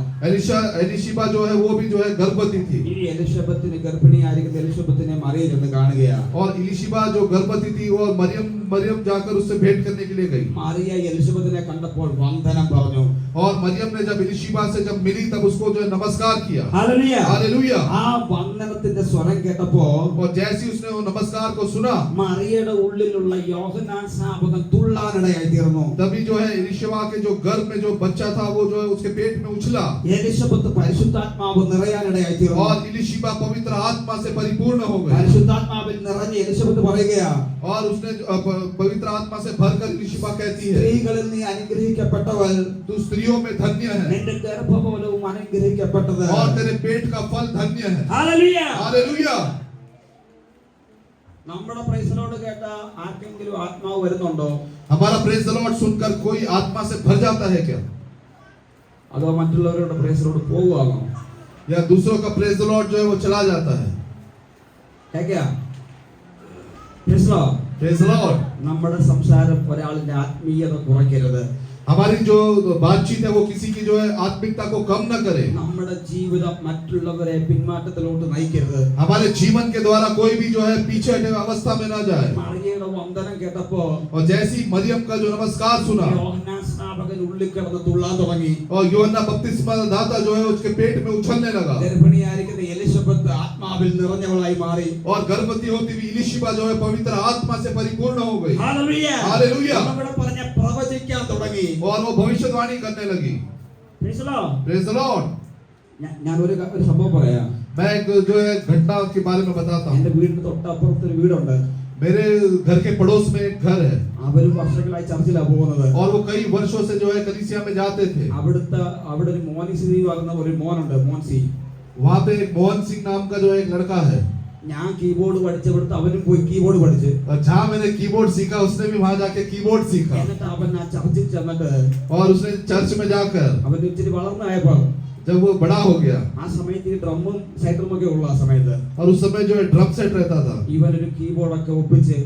S2: एलिशिबा जो है वो भी जो है गर्भवती थी.
S4: ഈ എലിശബത്തിന് ഗർഭിണിയായിരിക്കുന്ന എലിശബത്തിനെ മറിയ ചെന്ന് കാണുകയാണ്.
S2: और एलिशिबा जो गर्भवती थी और मरियम जाकर उससे भेंट करने के लिए गई.
S4: മറിയ എലിശബത്തിനെ കണ്ടപ്പോൾ വന്ദനം പറഞ്ഞു.
S2: और मरियम ने जब एलिशिबा से जब मिली तब उसको जो है नमस्कार किया.
S4: ഹല്ലേലൂയ.
S2: हालेलुया.
S4: ആ വന്ദനത്തിന്റെ സ്വരം കേട്ടപ്പോ
S2: और जैसे उसने वो नमस्कार को सुना,
S4: മറിയയുടെ ഉള്ളിലുള്ള യോഹന്നാൻ സ്നാപകൻ തുള്ളാനിടയായി തീർന്നു.
S2: तभी जो है एलिशिबा के जो गर्भ में जो बच्चा था वो जो है उसके पेट में उछला.
S4: എലിശബത്ത് പരിശുദ്ധാത്മാവ് നിറയാനിടയായി തീർന്നു.
S2: और एलिशिबा पवित्र आत्मा से परिपूर्ण हो गई.
S4: പരിശുദ്ധാത്മാവിൽ നിറഞ്ഞ എലിശബത്ത് പറയുകയാ,
S2: और उसने पवित्र आत्मा से भरकर एलिशिबा कहती है,
S4: സ്ത്രീകളിൽ നീ അനുഗ്രഹിക്കപ്പെട്ടവൾ,
S2: तू स्त्रियों में धन्य है
S4: നിന്റെ ഗർഭഫലവും അനുഗ്രഹിക്കപ്പെട്ടത്.
S2: और तेरे पेट का फल धन्य है.
S4: ഹല്ലേലൂയ.
S2: हालेलुया.
S4: നമ്മുടെ പ്രൈസിനോട് കേട്ട ആർക്കെങ്കിലും ആത്മാവ് വരുന്നുണ്ടോ?
S2: हमारा प्रेज द लॉर्ड सुनकर कोई आत्मा से भर जाता है क्या?
S4: അതോ മറ്റുള്ളവരുടെ പ്രൈസിനോട് പോകുവാണോ?
S2: या दूसरों का प्रेज द लॉर्ड जो है वो चला जाता है?
S4: കേൾക്കാ? Praise the Lord.
S2: Praise the Lord.
S4: നമ്മുടെ സംസാരം ഒരാളിന്റെ ആത്മീയത കുറയ്ക്കരുത്.
S2: हमारी जो बातचीत है वो किसी की जो है आत्मिकता को कम न करे.
S4: നമ്മുടെ ജീവിതം മറ്റുള്ളവരെ പിന്മാറ്റത്തിലോട്ട് നയിക്കരുത്.
S2: हमारे जीवन के द्वारा कोई भी जो है पीछे हटे अवस्था में ना जाए.
S4: മറിയയുടെ വന്ദനം കേട്ടപ്പോ
S2: और जैसी मरियम का जो नमस्कार सुना
S4: യോഹന്നാൻ സ്നാപകൻ ഉള്ളിൽ കിടന്ന് തുള്ളാൻ തുടങ്ങി.
S2: और यूहन्ना बपतिस्मा दाता जो है उसके पेट में उछलने लगा.
S4: ഗർഭിണിയായിരിക്കുന്ന എലിശബത്ത് ആത്മാവിൽ നിറഞ്ഞവളായി മാറി.
S2: और गर्भवती होती हुई एलिशिबा जो है पवित्र आत्मा से परिपूर्ण हो गई.
S4: ഹല്ലേലൂയ.
S2: हालेलुया.
S4: നമ്മുടെ പറഞ്ഞ പ്രവചിക്കാൻ തുടങ്ങി.
S2: और वो भविष्यवाणी करने लगी.
S4: Praise the Lord.
S2: Praise the Lord.
S4: ഞാൻ ഒരു സംഭവം പറയാം.
S2: मैं एक जो है घटना के बारे में बताता हूँ.
S4: എന്റെ വീടിന്റെ തൊട്ടപ്പുറത്ത് ഒരു വീടുണ്ട്.
S2: मेरे घर के पड़ोस में एक घर है
S4: അവരും വർഷങ്ങളായി ചർച്ചിലാണ് പോകുന്നത്.
S2: और वो कई वर्षों से जो है कलीसिया में जाते थे.
S4: അവിടെ ഒരു മോനിസി പറയുന്ന ഒരു മോനുണ്ട്, മോൻസി.
S2: वहाँ पे एक मोहन सिंह नाम का जो एक लड़का है.
S4: ഞാൻ കീബോർഡ് പഠിച്ചെടുത്ത് അവനും പോയി കീബോർഡ് പഠിച്ച്.
S2: और जहाँ मैंने कीबोर्ड सीखा उसने भी वहाँ जाके कीबोर्ड सीखा.
S4: എന്നിട്ട് അവൻ ആ ചർച്ചിൽ ചെന്നിട്ട്
S2: और उसने चर्च में जाकर
S4: അവൻ ഇച്ചിരി വളർന്നായപ്പോ
S2: जब वो बड़ा हो गया
S4: ആ സമയത്ത് ഈ ഡ്രമ്മും സൈഡ്രൂം ഒക്കെ ഉള്ള ആ സമയത്ത്
S2: और उस समय जो है ड्रम सेट रहता था.
S4: ഇവനൊരു കീബോർഡ് ഒക്കെ ഒപ്പിച്ച്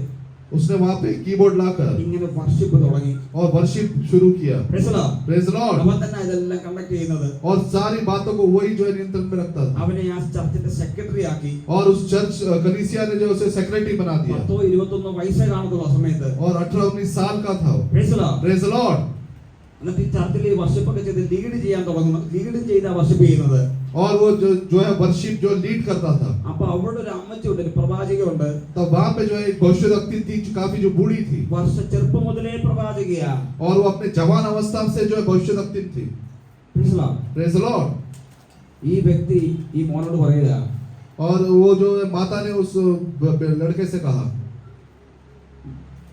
S2: उसने वहां पे कीबोर्ड लाकर
S4: ഇങ്ങനെ വർഷിപ്പ് തുടങ്ങി.
S2: और वर्शिप शुरू किया।
S4: Praise the Lord.
S2: Praise the Lord.
S4: അവൻ തന്നെ ഇതെല്ലാം കണ്ടക്ട് ചെയ്യുന്നത്.
S2: और सारी बातों को वही जो है नियंत्रण में रखता था।
S4: അവനെ ആ ചർച്ചിന്റെ സെക്രട്ടറി ആക്കി.
S2: और उस चर्च कलीसिया ने जो उसे सेक्रेटरी बना दिया।
S4: 10-21 വയസ്സേ കാണത്തുള്ള സമയത്ത്.
S2: और 18-19 साल का था।
S4: Praise the Lord.
S2: Praise the Lord.
S4: എന്നിട്ട് ഈ ചർച്ചിൽ വർഷിപ്പ് ഒക്കെ ചെയ്ത് ലീഡ് ചെയ്യാൻ തുടങ്ങുന്നു. ലീഡ് ചെയ്താ വർഷിപ്പ് ചെയ്യുന്നത്.
S2: और वो जो है वर्शिप जो लीड करता था।
S4: അപ്പൊ അവിടെ ഒരു അമ്മച്ചിയുണ്ട്, ഒരു പ്രവാചകയുണ്ട്.
S2: तब वहां पे जो है एक भविष्यवक्ता थी जो काफी जो बूढ़ी थी।
S4: വർഷ ചെറുപ്പം മുതലേ പ്രവാചകയാ.
S2: और वो अपने जवान अवस्था से जो है भविष्यवक्ता थी।
S4: Praise the Lord.
S2: Praise the Lord.
S4: ഈ വ്യക്തി ഈ മോനോട് പറയുക,
S2: और वो जो माता ने उस लड़के से कहा,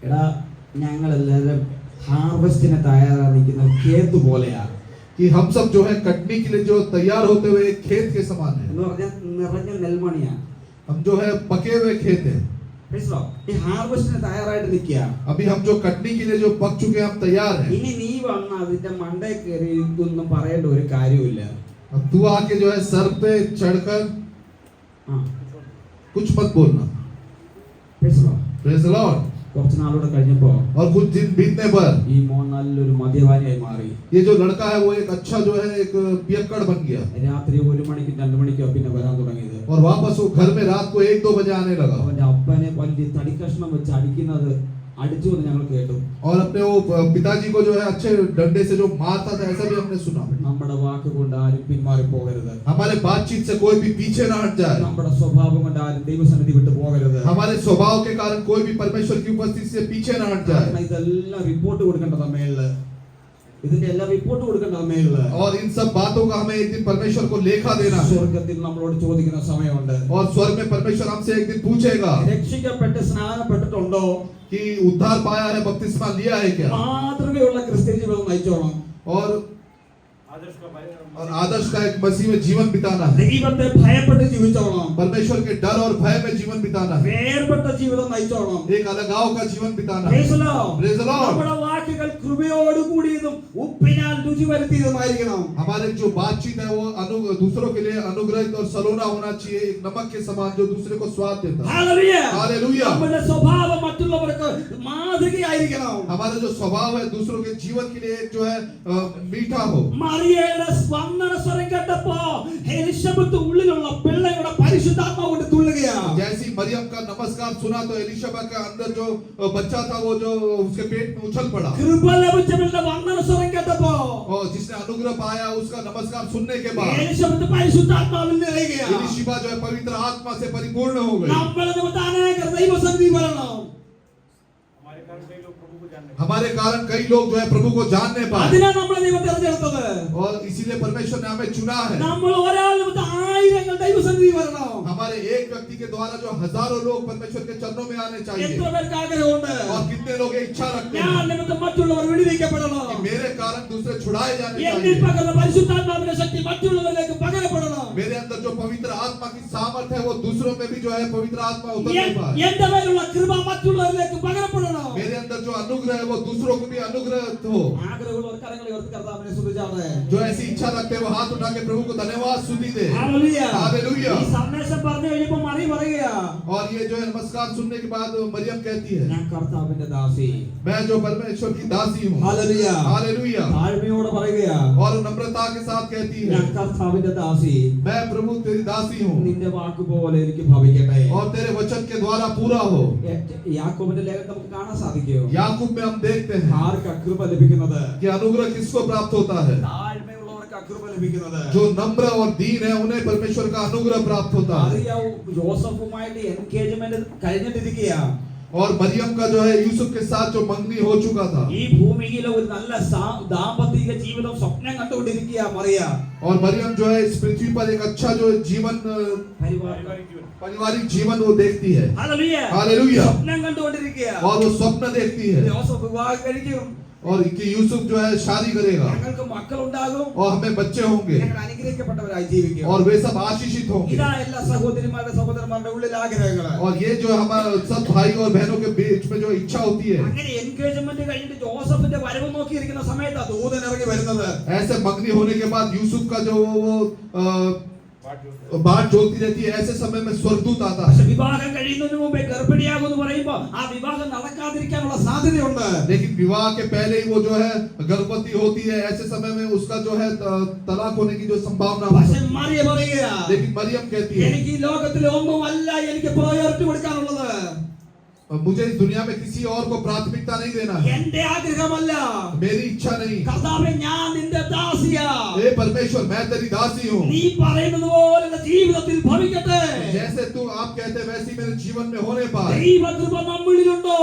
S4: എടാ ഞങ്ങളെല്ലാവരും ഹാർവെസ്റ്റിന് തയ്യാറായി നിൽക്കുന്ന കേത്ത് പോലെയാ.
S2: कि हम सब जो है कटने के लिए जो तैयार होते हुए एक खेत के समान है।
S4: എന്ന് പറഞ്ഞാൽ നിറഞ്ഞ നെൽമണിയാ.
S2: हम जो है पके हुए खेत है।
S4: Praise the Lord. ഈ ഹാർവെസ്റ്റിന് തയ്യാറായിട്ട് നിൽക്കുക.
S2: अभी हम जो कटने के लिए जो पक चुके हैं हम तैयार हैं।
S4: ഇനി നീ വന്ന അതിന്റെ മണ്ടേ കയറി ഇതൊന്നും പറയേണ്ട ഒരു കാര്യമില്ല.
S2: अब तू आके जो है सर पे चढ़कर
S4: ആ.
S2: कुछ मत बोलना।
S4: Praise the Lord.
S2: Praise the Lord.
S4: കുറച്ച് നാളോടെ കഴിഞ്ഞപ്പോ
S2: और कुछ दिन बीतने पर
S4: ഈ മോൻ നല്ലൊരു മദ്യപാനിയായി മാറി.
S2: ये जो लड़का है वो एक अच्छा जो है एक पियक्कड़ बन गया।
S4: രാത്രി 1 മണിക്കും 2 മണിക്കോ പിന്നെ വരാൻ തുടങ്ങിയത്.
S2: और वापस वो घर में रात को 1-2 बजे आने लगा।
S4: അവന്റെ അപ്പനെ വലിയ തടിക്കഷ്ണം വെച്ച് അടിക്കുന്നത് അടിച്ചു എന്ന് ഞങ്ങൾ കേട്ടു.
S2: और अपने वो पिताजी को जो है अच्छे डंडे से जो मारता था ऐसा भी हमने सुना।
S4: നമ്മുടെ വാക്ക് കൊണ്ട് ആരും പിന്മാറി പോകരുത്.
S2: हमारे बातचीत से कोई भी पीछे ना हट जाए।
S4: നമ്മുടെ സ്വഭാവം കൊണ്ട് ആരും ദൈവസന്നിധി വിട്ടു പോകരുത്.
S2: हमारे स्वभाव के कारण कोई भी परमेश्वर की उपस्थिति से पीछे ना हट जाए।
S4: കാരണം ഇതെല്ലാം റിപ്പോർട്ട് കൊടുക്കേണ്ടതാ മേളില്. ഇതിന്റെ എല്ലാം റിപ്പോർട്ട് കൊടുക്കേണ്ടതാ മേളില്.
S2: और इन सब बातों का हमें एक दिन परमेश्वर को लेखा देना है।
S4: സ്വർഗ്ഗത്തിൽ നമ്മളോട് ചോദിക്കുന്ന സമയമുണ്ട്.
S2: और स्वर्ग में परमेश्वर हमसे एक दिन पूछेगा
S4: രക്ഷിക്കപ്പെട്ട് സ്നാനപ്പെട്ടിട്ടുണ്ടോ?
S2: कि उद्धार पाया है, बपतिस्मा लिया है क्या?
S4: മാതൃകയുള്ള ക്രിസ്ത്യൻ ജീവിതം നയിച്ചോണം.
S2: और आदर्श का एक मसीह में जीवन बिताना है।
S4: ദൈവത്തെ ഭയപ്പെട്ട് ജീവിച്ചോണം.
S2: परमेश्वर के डर और भय में जीवन बिताना है।
S4: വേർപെട്ട ജീവിതം നയിച്ചോണം.
S2: एक अलगाव का जीवन बिताना है।
S4: Praise the Lord.
S2: Praise the Lord.
S4: നമ്മുടെ വാക്കുകൾ കൃപയോടുകൂടിയതും ഉപ്പിനാൽ രുചി വരുത്തിയതുമായിരിക്കണം.
S2: हमारे जो बातचीत है वो दूसरों के लिए अनुग्रहित और सलोना होना चाहिए, एक नमक के समान जो दूसरे को स्वाद देता है।
S4: Hallelujah.
S2: Hallelujah.
S4: നമ്മുടെ സ്വഭാവം മറ്റുള്ളവർക്ക് മാതൃകയായിരിക്കണം.
S2: हमारा जो स्वभाव है दूसरों के जीवन के लिए एक जो है मीठा हो।
S4: മറിയയുടെ സ്പന്ദന സ്വരം കേട്ടപ്പോ എലിശബത്ത് ഉള്ളിലുള്ള പിള്ളയുടെ പരിശുദ്ധാത്മാവ് കൊണ്ട് തുള്ളുകയാ.
S2: जैसी मरियम का नमस्कार सुना तो एलिशबा के अंदर जो बच्चा था वो जो उसके पेट में उछल पड़ा।
S4: കൃപ ലഭിച്ചവരുടെ വന്ദന സ്വരം കേട്ടപ്പോ
S2: और जिसने अनुग्रह पाया उसका नमस्कार सुनने के बाद
S4: എലിശബത്ത് പരിശുദ്ധാത്മാവിൽ നിറയുകയാ.
S2: एलिशबा जो है पवित्र आत्मा से परिपूर्ण हो गई।
S4: നമ്മളെ നിമിത്തം അനേകർ ദൈവസന്നിധി വരണം.
S2: हमारे कारण कई लोग जो है प्रभु को जानने पाए।
S4: അതിനാ നമ്മളെ ദൈവം തിരഞ്ഞെടുത്തത്.
S2: और इसीलिए परमेश्वर ने हमें चुना है।
S4: നമ്മൾ ഒരാൾ നിമിത്തം ആയിരങ്ങൾ ദൈവസന്നിധി വരണം.
S2: हमारे एक व्यक्ति के द्वारा जो हजारों लोग परमेश्वर के चरणों में आने चाहिए।
S4: എത്ര പേർക്ക് ആഗ്രഹമുണ്ട്?
S2: और कितने लोग ये इच्छा रखते
S4: ഞാൻ
S2: हैं
S4: നിമിത്തം മറ്റുള്ളവർ വിടുവിക്കപ്പെടണം.
S2: कि मेरे कारण दूसरे छुड़ाए जाने
S4: എന്നിൽ
S2: चाहिए।
S4: പകർന്ന പരിശുദ്ധാത്മാവിന്റെ ശക്തി മറ്റുള്ളവരിലേക്ക് പകരപ്പെടണം.
S2: मेरे अंदर जो पवित्र आत्मा की सामर्थ्य है वो दूसरों में भी जो है पवित्र आत्मा उतरने पाए।
S4: എന്റെ മേലുള്ള കൃപ മറ്റുള്ളവരിലേക്ക് പകരപ്പെടണം.
S2: मेरे अंदर जो अनुग्रह है वो दूसरों को भी अनुग्रह हो।
S4: ആഗ്രഹമുള്ളവർ കരങ്ങൾ ഉയർത്തി കർത്താവിനെ സ്തുതിച്ചാട്ടെ.
S2: जो ऐसी इच्छा रखते हैं वो हाथ उठा के प्रभु को धन्यवाद स्तुति दे।
S4: ഹല്ലേലൂയ.
S2: हालेलुया।
S4: ഈ സന്ദേശം പറഞ്ഞു കഴിഞ്ഞപ്പോൾ മറിയ പറയുകയാ,
S2: और ये जो है नमस्कार सुनने के बाद मरियम कहती है
S4: ഞാൻ കർത്താവിന്റെ ദാസി.
S2: मैं जो परमेश्वर की दासी हूँ।
S4: ഹല്ലേലൂയ.
S2: हालेलुया।
S4: താഴ്മയോടെ പറയുകയാ,
S2: और नम्रता के साथ कहती है
S4: ഞാൻ കർത്താവിന്റെ ദാസി.
S2: मैं प्रभु तेरी दासी हूँ
S4: നിന്റെ വാക്ക് പോലെ എനിക്ക് ഭവിക്കട്ടെ.
S2: और तेरे वचन के द्वारा पूरा हो।
S4: യാക്കോബിന്റെ ലേഖനം നമുക്ക് കാണാൻ സാധിക്കും.
S2: याकूब में हम देखते हैं
S4: ആർക്കാ കൃപ ലഭിക്കുന്നത്?
S2: कि अनुग्रह किसको प्राप्त होता है?
S4: താഴ്മയുള്ളവർക്കാ കൃപ ലഭിക്കുന്നത്.
S2: जो नम्र और दीन है उन्हें परमेश्वर का अनुग्रह प्राप्त होता है।
S4: മറിയാവും ജോസഫുമായിട്ട് എൻഗേജ്മെന്റ് കഴിഞ്ഞിട്ടിരിക്കുക.
S2: और मरियम का जो है यूसुफ के साथ जो मंगनी हो चुका था।
S4: ഈ ഭൂമിയിലെ ഒരു നല്ല ദാമ്പത്തിക ജീവിതം സ്വപ്നം കണ്ടുകൊണ്ടിരിക്കുക മറിയ.
S2: और मरियम जो है इस पृथ्वी पर एक अच्छा जो जीवन पारिवारिक जीवन वो देखती है।
S4: ഹല്ലേലൂയ.
S2: हालेलुया।
S4: സ്വപ്നം കണ്ടുകൊണ്ടിരിക്കുക.
S2: और वो स्वप्न देखती है
S4: ജോസഫ് വിവാഹം കഴിക്കും.
S2: और कि यूसुफ जो है शादी करेगा
S4: ഞങ്ങൾക്ക് മക്കളുണ്ടാകും.
S2: और हमें बच्चे होंगे
S4: ഞങ്ങൾ അനുഗ്രഹിക്കപ്പെട്ടവരായി ജീവിക്കും.
S2: और वे सब आशीषित होंगे।
S4: ഇതാ എല്ലാ സഹോദരിമാരുടെ സഹോദരന്മാരുടെ ഉള്ളിൽ ആഗ്രഹങ്ങൾ.
S2: और ये जो हमारा सब भाई और बहनों के बीच में जो इच्छा होती है,
S4: അങ്ങനെ എൻഗേജ്മെന്റ് കഴിഞ്ഞിട്ട് ജോസഫിന്റെ വരവ് നോക്കിയിരിക്കുന്ന സമയത്ത് ദൂതൻ ഇറങ്ങി വരുന്നത്.
S2: ऐसे मंगनी होने के बाद यूसुफ का जो वो बाट जोतती रहती है, ऐसे समय में स्वर्गदूत आता
S4: പക്ഷെ
S2: है।
S4: വിവാഹം കഴിയുന്നതിന് മുമ്പേ ഗർഭിണിയാകുമെന്ന് പറയുമ്പോൾ ആ വിവാഹം നടക്കാതിരിക്കാനുള്ള സാധ്യതയുണ്ട്.
S2: लेकिन विवाह के पहले ही वो जो है गर्भवती होती है, ऐसे समय में उसका जो है तलाक होने की जो संभावना हो
S4: പക്ഷെ
S2: सकती है।
S4: മറിയ പറയുകയാ,
S2: लेकिन मरियम कहती है,
S4: എനിക്ക് ഈ ലോകത്തിലെ ഒന്നുമല്ല എനിക്ക് പ്രയോറിറ്റി കൊടുക്കാനുള്ളത്.
S2: मुझे इस दुनिया में किसी और को प्राथमिकता नहीं देना है,
S4: എന്റെ ആഗ്രഹമല്ല,
S2: मेरी इच्छा नहीं।
S4: കർത്താവേ ഞാൻ നിന്റെ ദാസിയാ,
S2: हे परमेश्वर, मैं तेरी दासी हूँ,
S4: നീ പറയുന്നത് പോലെ എന്റെ ജീവിതത്തിൽ ഭവിക്കട്ടെ.
S2: जैसे तू आप कहते हैं वैसी मेरे जीवन में होने पाए।
S4: ദൈവകൃപ നമ്മളിലുണ്ടോ?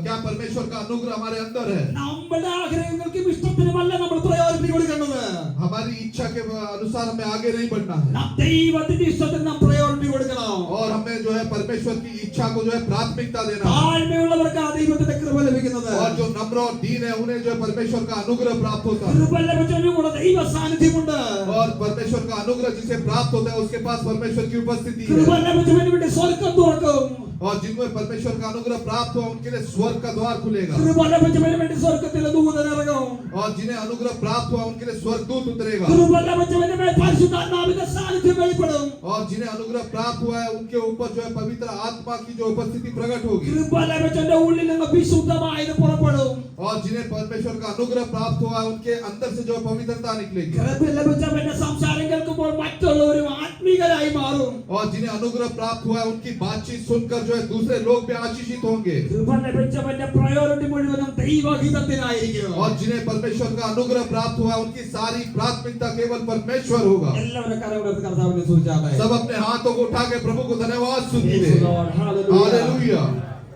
S2: क्या परमेश्वर का अनुग्रह हमारे अंदर है?
S4: നമ്മുടെ ആഗ്രഹങ്ങൾക്കും ഇഷ്ടത്തിനുമല്ല നമ്മൾ പ്രയോറിറ്റി കൊടുക്കേണ്ടത്.
S2: हमारी इच्छा के अनुसार हमें आगे नहीं बढ़ना है,
S4: നാം ദൈവത്തിന്റെ ഇഷ്ടത്തിന് നാം പ്രയോറിറ്റി കൊടുക്കണം.
S2: और हमें जो है परमेश्वर की इच्छा को जो है प्राथमिकता देना है।
S4: താഴ്മയുള്ളവർക്ക് ആ ദൈവത്തിന്റെ കൃപ ലഭിക്കുന്നത്.
S2: और जो नम्र और दीन है उन्हें जो है परमेश्वर का अनुग्रह प्राप्त होता है,
S4: കൃപ ലഭിച്ചവനും കൂടെ ദൈവ സാന്നിധ്യമുണ്ട്.
S2: और परमेश्वर का अनुग्रह जिसे प्राप्त होता है उसके पास परमेश्वर की उपस्थिति
S4: കൃപ
S2: है।
S4: ലഭിച്ചവന് വേണ്ടി സ്വർഗ്ഗം തുറക്കും.
S2: और जिनको परमेश्वर का अनुग्रह प्राप्त हो उनके लिए स्वर्ग का द्वार खुलेगा,
S4: കൃപ ലഭിച്ചവന് വേണ്ടി സ്വർഗ്ഗത്തിലെ ദൂതൻ ഇറങ്ങും.
S2: और जिन्हें अनुग्रह प्राप्त हुआ उनके लिए स्वर्गदूत उतरेगा,
S4: കൃപ ലഭിച്ചവന് മേൽ പരിശുദ്ധാത്മാവിന്റെ സാന്നിധ്യം വെളിപ്പെടും.
S2: और जिन्हें अनुग्रह प्राप्त हुआ है उनके ऊपर जो है पवित्र आत्मा की जो उपस्थिति प्रकट होगी,
S4: കൃപ ലഭിച്ചവന്റെ ഉള്ളിൽ നിന്ന് വിശുദ്ധമായത് പുറപ്പെടും.
S2: और जिन्हें परमेश्वर का अनुग्रह प्राप्त हुआ है उनके अंदर से जो है पवित्रता निकलेगी,
S4: കൃപ ലഭിച്ചവന്റെ സംസാരം കേൾക്കുമ്പോൾ മറ്റുള്ളവരും ആത്മീകരായി മാറും.
S2: और जिन्हें अनुग्रह प्राप्त हुआ है उनकी बातचीत सुनकर जो है दूसरे लोग भी आशीषित होंगे,
S4: കൃപ ലഭിച്ചവന്റെ പ്രയോറിറ്റി മുഴുവനും ദൈവഹിതത്തിനായിരിക്കും.
S2: और जिन्हें परमेश्वर का अनुग्रह प्राप्त हुआ है उनकी सारी प्राथमिकता केवल परमेश्वर होगा।
S4: എല്ലാവരും കരമുയർത്തി കർത്താവിനെ സ്തുതിച്ചാട്ടെ.
S2: सब अपने हाथों को उठा के प्रभु को धन्यवाद
S4: Yes,
S2: सुनिए।
S4: Lord. Hallelujah.
S2: Hallelujah,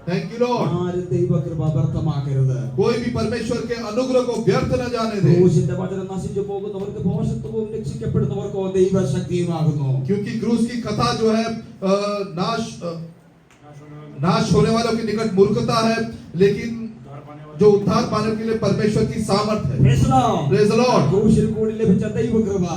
S2: thank you Lord.
S4: ആരും ദൈവകൃപ വ്യർത്ഥമാക്കരുത്.
S2: कोई भी परमेश्वर के अनुग्रह को व्यर्थ न जाने दे,
S4: ക്രൂശിന്റെ വചനം നശിച്ചു പോകുന്നവർക്ക് ഭോഷത്വവും രക്ഷിക്കപ്പെടുന്നവർക്കോ ദൈവശക്തിയുമാകുന്നു.
S2: क्योंकि क्रूस की कथा जो है नाश होने वालों के निकट मूर्खता है, लेकिन जो उद्धार पाने के लिए परमेश्वर की सामर्थ है।
S4: Praise the Lord.
S2: Praise the Lord।
S4: ക്രൂശിൽ കൂടി ലഭിച്ച ദൈവകൃപ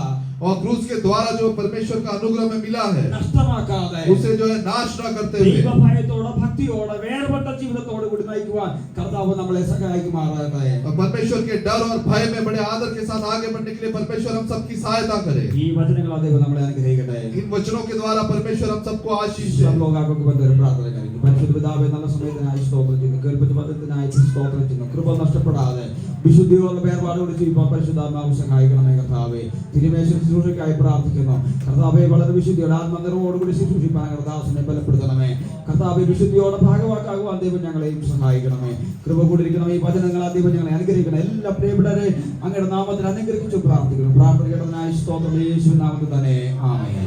S2: और क्रूस के द्वारा जो परमेश्वर का अनुग्रह में मिला है
S4: നഷ്ടമാക്കാതെ
S2: उसे जो है नाश न करते हुए
S4: ദൈവഭയത്തോടെ ഭക്തിയോടെ വേർപെട്ട ജീവിതത്തോടെ കൂടി നയിക്കുവാൻ കർത്താവ് നമ്മളെ സഹായിക്കുമാറാകട്ടെ.
S2: और परमेश्वर के डर और भय में बड़े आदर के साथ आगे बढ़ने के लिए परमेश्वर हम सबकी सहायता करे।
S4: ഈ വചനങ്ങളാൽ ദൈവം നമ്മളെ അനുഗ്രഹിക്കട്ടെ.
S2: इन वचनों के द्वारा परमेश्वर हम सबको आशीष
S4: सब
S2: दे।
S4: लोग आपको बंधुर प्रार्थना करेंगे. പരിശുദ്ധ പിതാവേ, നല്ല സമയത്തിനായി സ്തോത്രം ചെയ്യുന്നു. കേൾപ്പിച്ച പദത്തിനായി സ്തോത്രം ചെയ്യുന്നു. കൃപ നഷ്ടപ്പെടാതെ വിശുദ്ധിയോടെ വേർപാടുകൾ ചെയ്യുമ്പോൾ പരിശുദ്ധാത്മാവ് സഹായിക്കണമേ കർത്താവേ. തിരുമേശ ശുശ്രൂഷയ്ക്കായി പ്രാർത്ഥിക്കുന്നു കർത്താവേ. വളരെ വിശുദ്ധിയോടെ ആത്മനിറവോടുകൂടി ശുശ്രൂഷിപ്പാൻ കർത്താവിനെ ബലപ്പെടുത്തണമേ കർത്താവേ. വിശുദ്ധിയോടെ ഭാഗവാക്കാകുവാൻ ദൈവം ഞങ്ങളെയും സഹായിക്കണമേ. കൃപ കൂടിയിരിക്കണം. ഈ വചനങ്ങളാൽ ദൈവം ഞങ്ങളെ അനുഗ്രഹിക്കണം. എല്ലാ പ്രിയപ്പെട്ടവരെ അങ്ങയുടെ നാമത്തിൽ അനുഗ്രഹിച്ചു പ്രാർത്ഥിക്കുന്നു. പ്രാർത്ഥന കേട്ടതിനായി സ്തോത്രം യേശുവിൻ നാമത്തിൽ തന്നെ ആമേൻ.